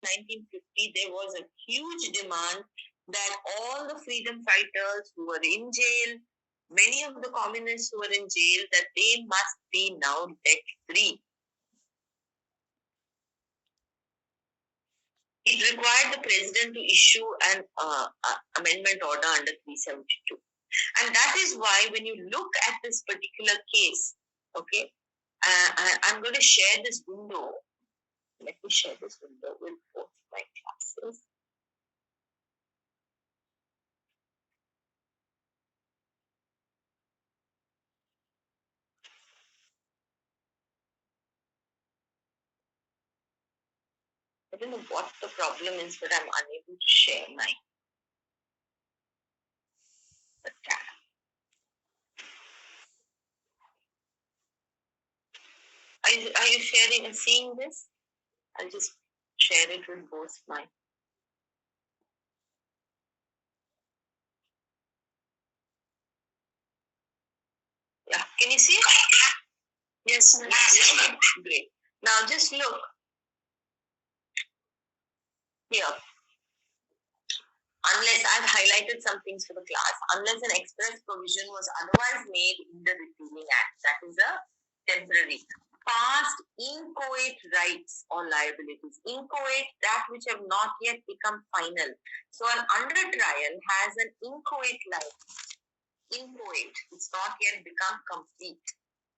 1950, there was a huge demand that all the freedom fighters who were in jail, many of the communists who were in jail, that they must be now debt free. It required the president to issue an amendment order under 372. And that is why when you look at this particular case, okay, I'm going to share this window. Let me share this window with both my classes. I don't know what the problem is, but I'm unable to share my tab. Are you sharing and seeing this? I'll just share it with both my. Yeah, can you see it? Yes, ma'am. Yes, ma'am. Great. Now just look here. Unless I've highlighted some things for the class, unless an express provision was otherwise made in the repealing act, that is a temporary. Past inchoate rights or liabilities. Inchoate, that which have not yet become final. So an under trial has an inchoate life. Inchoate, it's not yet become complete.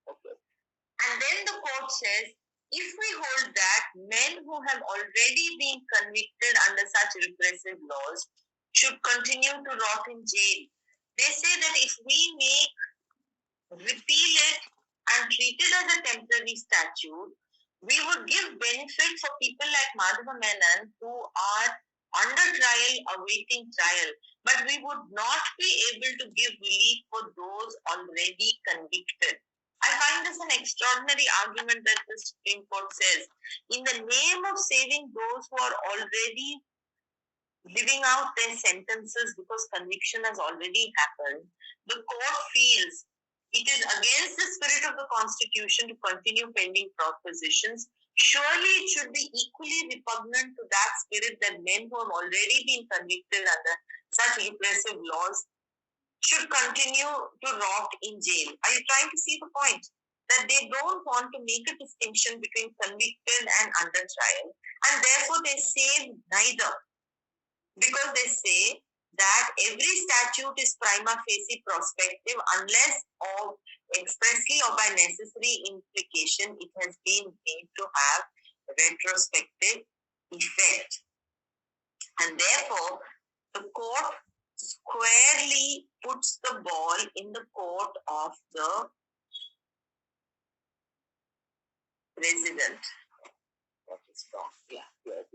Okay. And then the court says, if we hold that men who have already been convicted under such repressive laws should continue to rot in jail. They say that if we repeal it and treat it as a temporary statute, we would give benefit for people like Madhava Menon who are under trial, awaiting trial, but we would not be able to give relief for those already convicted. I find this an extraordinary argument that the Supreme Court says, in the name of saving those who are already living out their sentences because conviction has already happened, the court feels it is against the spirit of the Constitution to continue pending propositions. Surely it should be equally repugnant to that spirit that men who have already been convicted under such repressive laws should continue to rot in jail. Are you trying to see the point? That they don't want to make a distinction between convicted and under trial, and therefore they say neither. Because they say that every statute is prima facie prospective unless or expressly or by necessary implication it has been made to have retrospective effect. And therefore, the court squarely puts the ball in the court of the president. What is wrong? Yeah, here.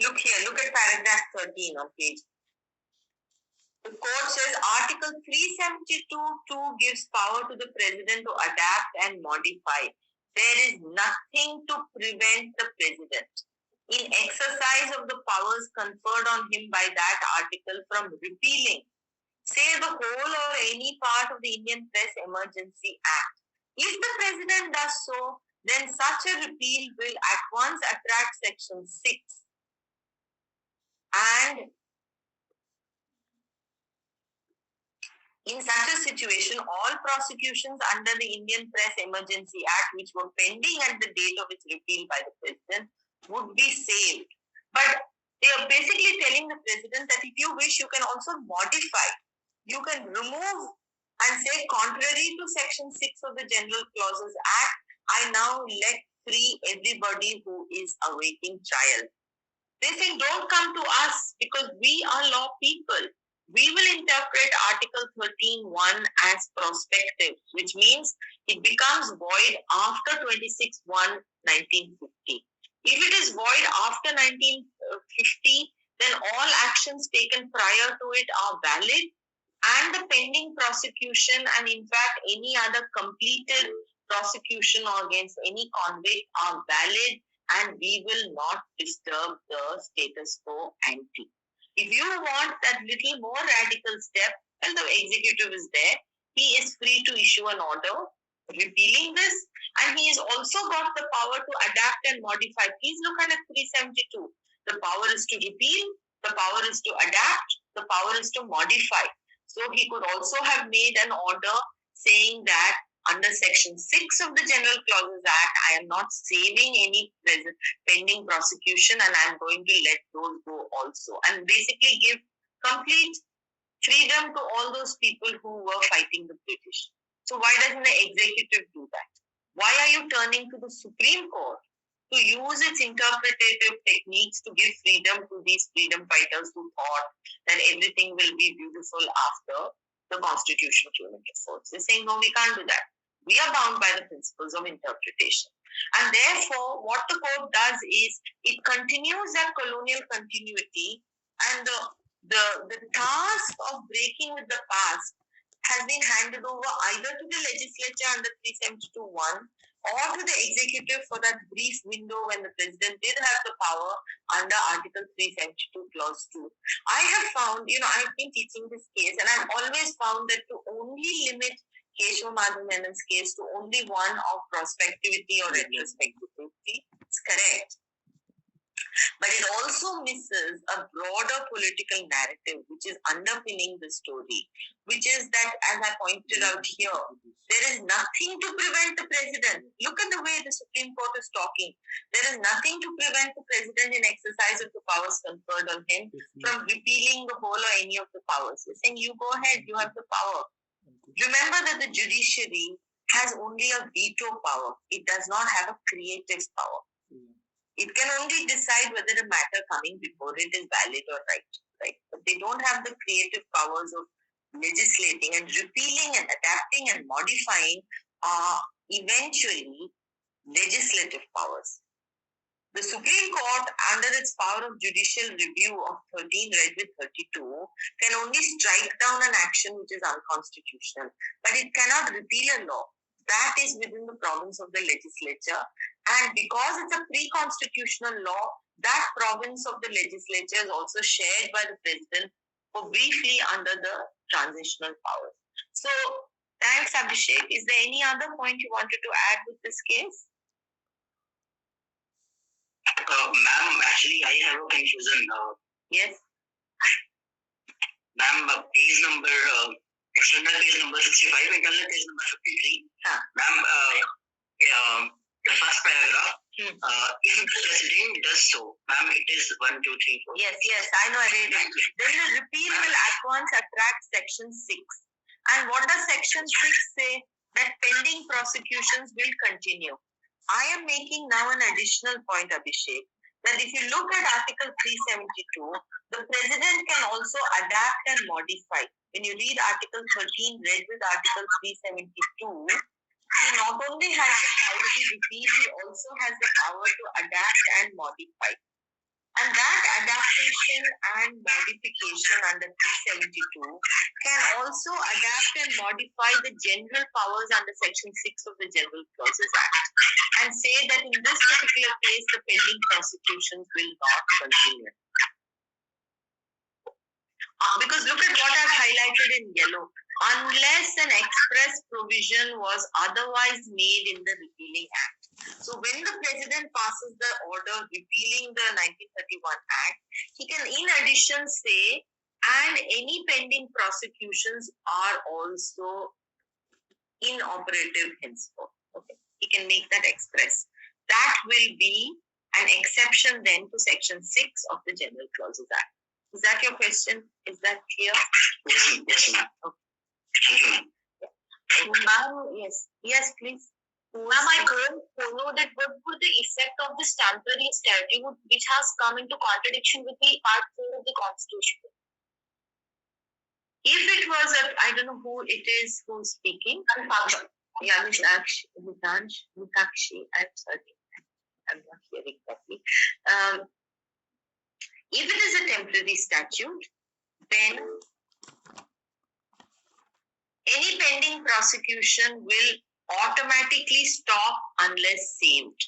Look here, look at paragraph 13 on page. The court says Article 372(2) gives power to the president to adapt and modify. There is nothing to prevent the president in exercise of the powers conferred on him by that article from repealing, say, the whole or any part of the Indian Press Emergency Act. If the president does so, then such a repeal will at once attract Section 6 and in such a situation, all prosecutions under the Indian Press Emergency Act, which were pending at the date of its repeal by the president, would be saved. But they are basically telling the president that if you wish, you can also modify. You can remove and say, contrary to Section 6 of the General Clauses Act, I now let free everybody who is awaiting trial. They say, don't come to us because we are law people. We will interpret Article 13(1) as prospective, which means it becomes void after 26/1/1950. If it is void after 1950, then all actions taken prior to it are valid, and the pending prosecution and in fact any other completed prosecution or against any convict are valid, and we will not disturb the status quo ante. If you want that little more radical step, well, the executive is there. He is free to issue an order repealing this, and he has also got the power to adapt and modify. Please look at 372. The power is to repeal, the power is to adapt, the power is to modify. So he could also have made an order saying that under Section 6 of the General Clauses Act, I am not saving any pending prosecution and I am going to let those go also. And basically give complete freedom to all those people who were fighting the British. So why doesn't the executive do that? Why are you turning to the Supreme Court to use its interpretative techniques to give freedom to these freedom fighters who thought that everything will be beautiful after the Constitution came into force? They're saying, no, we can't do that. We are bound by the principles of interpretation. And therefore, what the court does is it continues that colonial continuity, and the task of breaking with the past has been handed over either to the legislature under 372(1) or to the executive for that brief window when the president did have the power under Article 372 Clause 2. I have found, I've been teaching this case and I've always found that to only limit Keshav Madhav Menon's case to only one of prospectivity or retrospectivity is correct. But it also misses a broader political narrative which is underpinning the story, which is that, as I pointed out here, there is nothing to prevent the president. Look at the way the Supreme Court is talking. There is nothing to prevent the president in exercise of the powers conferred on him from repealing the whole or any of the powers. They're saying, you go ahead, you have the power. Remember that the judiciary has only a veto power. It does not have a creative power. It can only decide whether a matter coming before it is valid or right. But they don't have the creative powers of legislating, and repealing and adapting and modifying are eventually legislative powers. The Supreme Court, under its power of judicial review of 13 read with 32, can only strike down an action which is unconstitutional, but it cannot repeal a law. That is within the province of the legislature, and because it's a pre-constitutional law, that province of the legislature is also shared by the president for briefly under the transitional powers. So, thanks Abhishek. Is there any other point you wanted to add with this case? Ma'am, actually, I have a confusion. Yes. Ma'am, page number, external page number 65, internal page number 53. Ma'am, the first paragraph, if the president does so, ma'am, it is 1, 2, 3, 4. Yes, I know, I read it. Then the repeal will at once attract Section 6. And what does Section 6 say? That pending prosecutions will continue. I am making now an additional point, Abhishek, that if you look at Article 372, the president can also adapt and modify. When you read Article 13 read with Article 372, he not only has the power to repeal, he also has the power to adapt and modify. And that adaptation and modification under 372 can also adapt and modify the general powers under Section 6 of the General Clauses Act and say that in this particular case, the pending prosecutions will not continue. Because look at what I've highlighted in yellow. Unless an express provision was otherwise made in the repealing act. So when the president passes the order repealing the 1931 act, he can in addition say, and any pending prosecutions are also inoperative henceforth. Okay, he can make that express. That will be an exception then to Section 6 of the General Clauses Act. Is that your question? Is that clear? Yes, ma'am. Okay. Ma'am, yes, please. Ma'am, I couldn't follow that. What would the effect of this temporary statute, which has come into contradiction with the Part 4 of the Constitution? If it was I don't know who it is who's speaking. Yeah, Mitakshi. I'm sorry. I'm not hearing correctly. If it is a temporary statute, then any pending prosecution will automatically stop unless saved.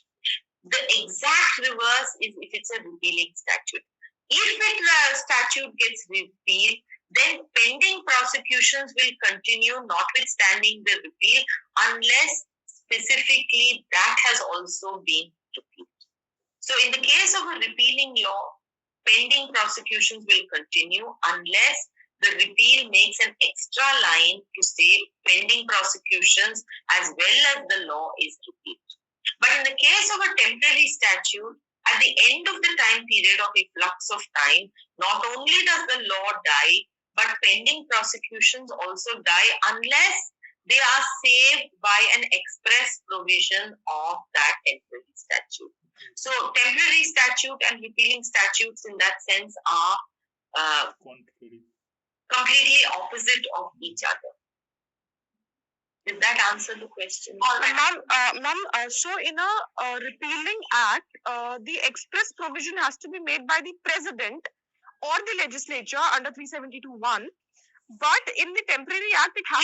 The exact reverse is if it's a repealing statute. If the statute gets repealed, then pending prosecutions will continue notwithstanding the repeal unless specifically that has also been repealed. So in the case of a repealing law, pending prosecutions will continue unless the repeal makes an extra line to say pending prosecutions as well as the law is repealed. But in the case of a temporary statute, at the end of the time period of a flux of time, not only does the law die, but pending prosecutions also die unless they are saved by an express provision of that temporary statute. So temporary statute and repealing statutes in that sense are completely opposite of each other. Did that answer the question? Ma'am, so in a repealing act, the express provision has to be made by the president or the legislature under 372(1). But in the temporary act, it has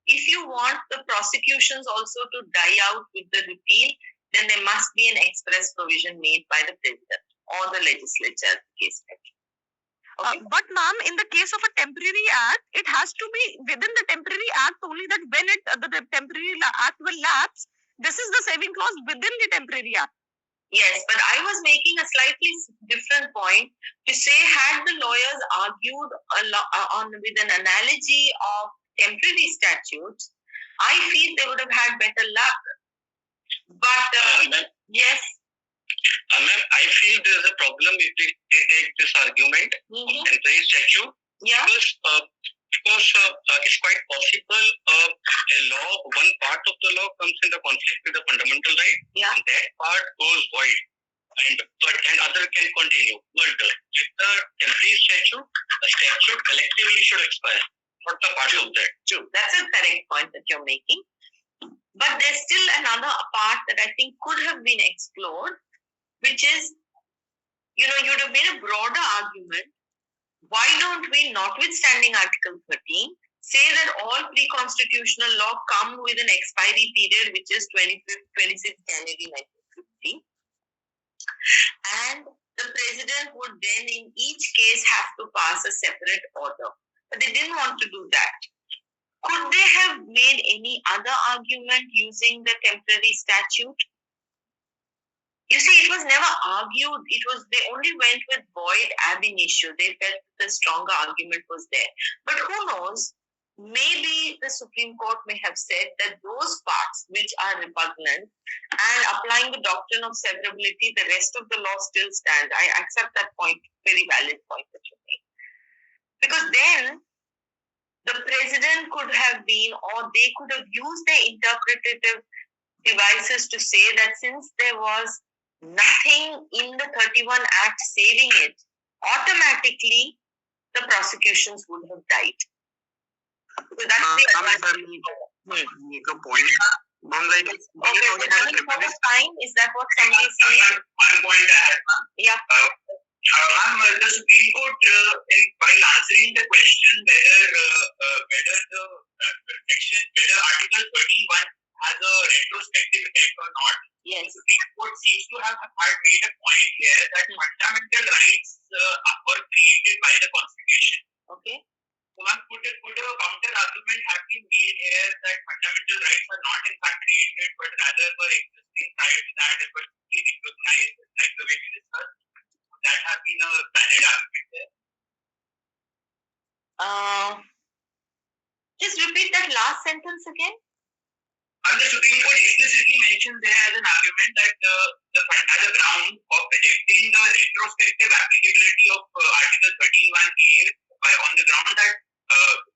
if you want the prosecutions also to die out with the repeal, then there must be an express provision made by the president or the legislature, case. Okay. But ma'am, in the case of a temporary act, it has to be within the temporary act only, that when the temporary act will lapse, this is the saving clause within the temporary act. Yes, but I was making a slightly different point to say, had the lawyers argued with an analogy of temporary statutes, I feel they would have had better luck. But yes. Ma'am, I feel there is a problem if they take this argument of temporary statute. Yeah. Because it's quite possible a law, one part of the law comes into conflict with the fundamental right, and that part goes void, and other can continue. But with the temporary statute, the statute collectively should expire, not the part of that. True. That's a correct point that you're making. But there's still another part that I think could have been explored, which is, you'd have made a broader argument. Why don't we, notwithstanding Article 13, say that all pre-constitutional law come with an expiry period, which is 26th January 1950, and the president would then in each case have to pass a separate order. But they didn't want to do that. Could they have made any other argument using the temporary statute? You see, it was never argued. They only went with void ab initio. They felt the stronger argument was there. But who knows? Maybe the Supreme Court may have said that those parts which are repugnant and applying the doctrine of severability, the rest of the law still stand. I accept that point, very valid point that you make. Because then the president could have been, or they could have used their interpretative devices to say that since there was nothing in the 31 Act saving it, automatically the prosecutions would have died. So that's the make a point. Okay, fine. Is that what somebody is saying? One point I had, ma'am. Yeah. The Supreme Court, while answering the question whether Article 31 has a retrospective effect or not, yes, the Supreme Court seems to have made a point here that fundamental rights were created by the Constitution. Okay. So, could a counter argument have been made here that fundamental rights are not in fact created, but rather were existing prior to that and were recognized, like the way we discussed? Would that have been a valid argument there? Just repeat that last sentence again. And the Supreme Court explicitly mentioned there as an argument that as a ground of rejecting the retrospective applicability of Article 13(1)(a) on the ground that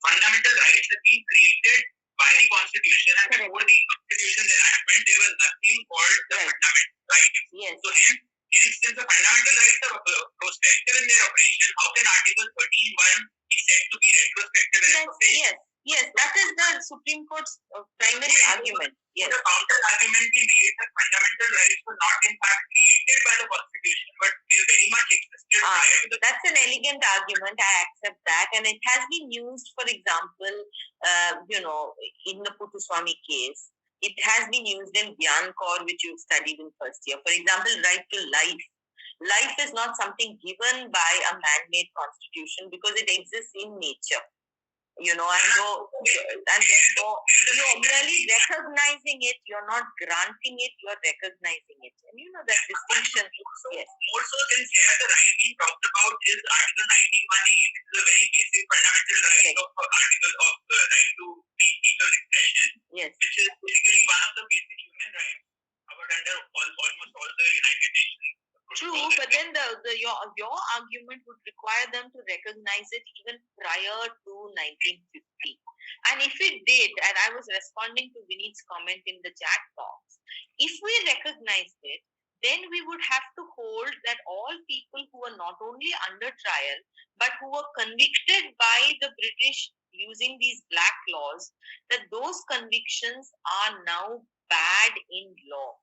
fundamental rights have been created by the Constitution, and before the Constitution's enactment, there was nothing called the fundamental rights. Yes. So hence, since the fundamental rights are prospective in their operation, how can Article 13(1) be said to be retrospective in its operation? Yes, that is the Supreme Court's primary argument. Yes. The counter argument be made that fundamental rights were not in fact created by the Constitution, but they very much existed prior to the. That's an elegant argument. I accept that, and it has been used, for example, in the Puttaswamy case. It has been used in Gyankor, which you studied in first year. For example, right to life. Life is not something given by a man-made constitution because it exists in nature. and therefore you're merely recognizing it, you're not granting it, you're recognizing it. And that distinction. Yes. Also, since here the right being talked about is Article 19(1)(a), which is a very basic fundamental right of article of right to people's expression, Yes. which is basically one of the basic human rights covered under almost all the United Nations. True, but then your argument would require them to recognize it even prior to 1950. And if it did, and I was responding to Vineet's comment in the chat box, if we recognized it, then we would have to hold that all people who are not only under trial, but who were convicted by the British using these black laws, that those convictions are now bad in law.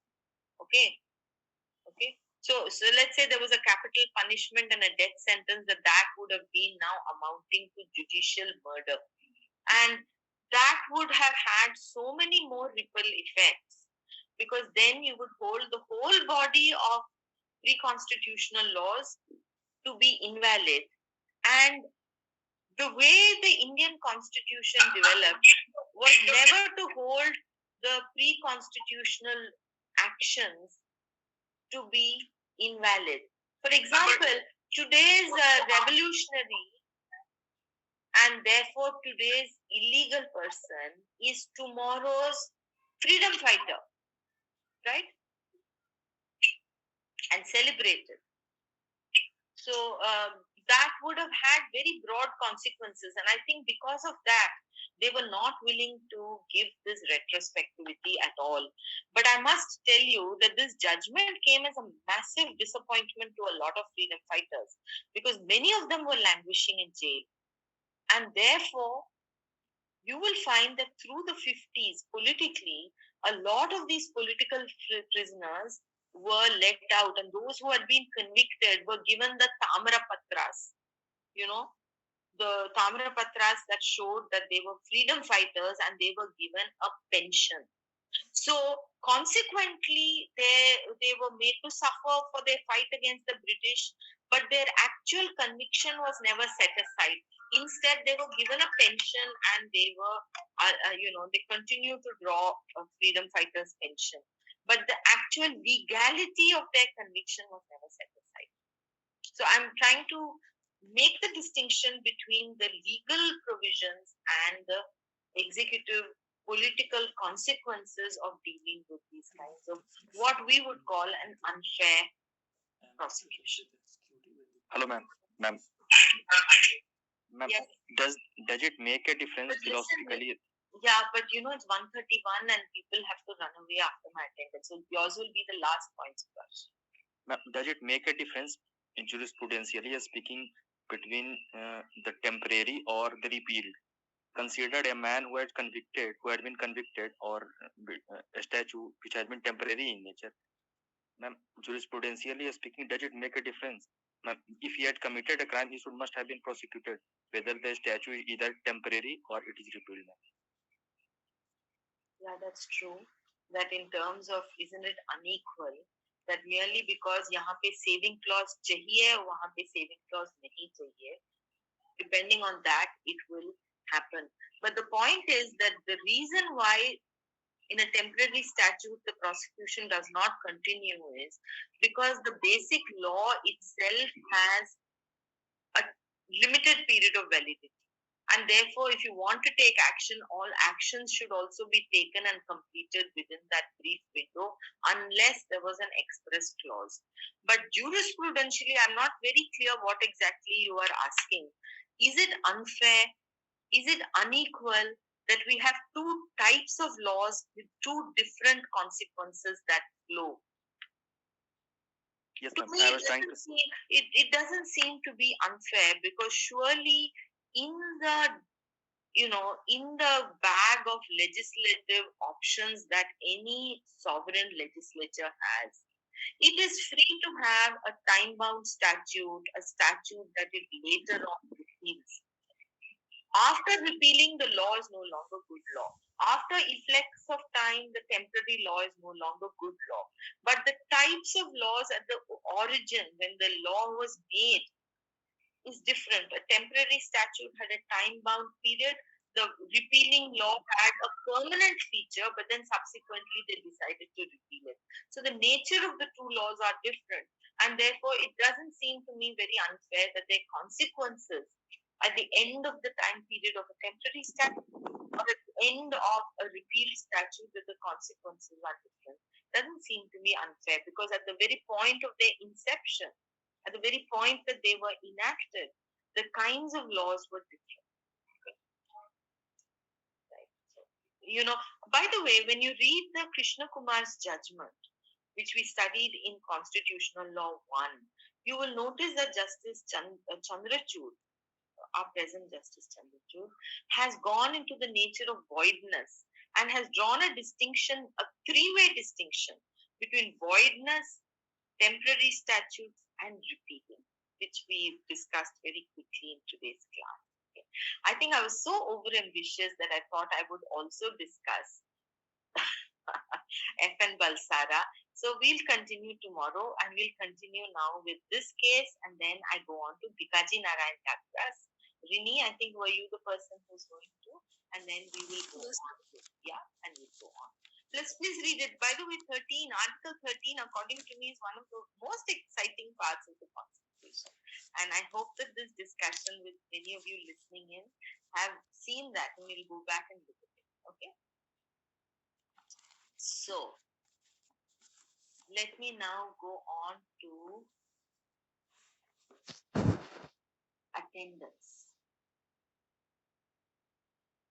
Okay? So let's say there was a capital punishment and a death sentence, that would have been now amounting to judicial murder. And that would have had so many more ripple effects, because then you would hold the whole body of pre-constitutional laws to be invalid. And the way the Indian Constitution developed was never to hold the pre-constitutional actions to be invalid. For example, today's revolutionary and therefore today's illegal person is tomorrow's freedom fighter, right? And celebrated. So that would have had very broad consequences. And I think because of that, they were not willing to give this retrospectivity at all. But I must tell you that this judgment came as a massive disappointment to a lot of freedom fighters, because many of them were languishing in jail. And therefore, you will find that through the 50s, politically, a lot of these political prisoners were let out, and those who had been convicted were given the Tamra Patras, the Tamra Patras that showed that they were freedom fighters, and they were given a pension. So consequently, they were made to suffer for their fight against the British, but their actual conviction was never set aside. Instead, they were given a pension, and they were, they continued to draw a freedom fighters' pension. But the actual legality of their conviction was never set aside. So I'm trying to make the distinction between the legal provisions and the executive political consequences of dealing with these kinds of what we would call an unfair prosecution. Hello, ma'am. Ma'am, Yes. Does it make a difference philosophically? Yeah, but it's 1:31 and people have to run away after my attendance. So yours will be the last point, Sukash. Ma'am, does it make a difference in jurisprudentially speaking between the temporary or the repealed? Considered a man who had been convicted, or a statute which has been temporary in nature. Ma'am, jurisprudentially speaking, does it make a difference? Ma'am, if he had committed a crime, he must have been prosecuted, whether the statute is either temporary or it is repealed. Yeah, that's true. That in terms of, isn't it unequal? That merely because यहाँ पे saving clause चाहिए, वहाँ पे saving clause नहीं चाहिए. Depending on that, it will happen. But the point is that the reason why in a temporary statute the prosecution does not continue is because the basic law itself has a limited period of validity. And therefore, if you want to take action, all actions should also be taken and completed within that brief window, unless there was an express clause. But jurisprudentially, I'm not very clear what exactly you are asking. Is it unfair? Is it unequal that we have two types of laws with two different consequences that flow? Yes, to ma'am. me, I was trying to see, it doesn't seem to be unfair, because surely in the bag of legislative options that any sovereign legislature has, it is free to have a time-bound statute, a statute that it later on repeals. After repealing, the law is no longer good law. After effects of time, the temporary law is no longer good law. But the types of laws at the origin, when the law was made, is different. A temporary statute had a time-bound period. the repealing law had a permanent feature, but then subsequently they decided to repeal it. So the nature of the two laws are different, and therefore it doesn't seem to me very unfair that their consequences at the end of the time period of a temporary statute or at the end of a repealed statute that the consequences are different. Doesn't seem to be unfair, because at the very point of their inception, at the very point that they were enacted, the kinds of laws were different. You know, by the way, when you read the Krishna Kumar's judgment, which we studied in Constitutional Law 1, you will notice that Justice Chandrachud, our present Justice Chandrachud, has gone into the nature of voidness and has drawn a distinction, a three-way distinction between voidness, temporary statutes, and repealing, which we discussed very quickly in today's class. I think I was so overambitious that I thought I would also discuss F and Balsara. So we'll continue tomorrow, and we'll continue now with this case, and then I go on to Bikaji Narayan Katras. Rini, I think were you the person who's going to? And then we will go on. Yeah, and we'll go on. Please read it. By the way, Article 13, according to me, is one of the most exciting parts of the Constitution. And I hope that this discussion with many of you listening in have seen that, and we'll go back and look at it. Okay? So, let me now go on to attendance.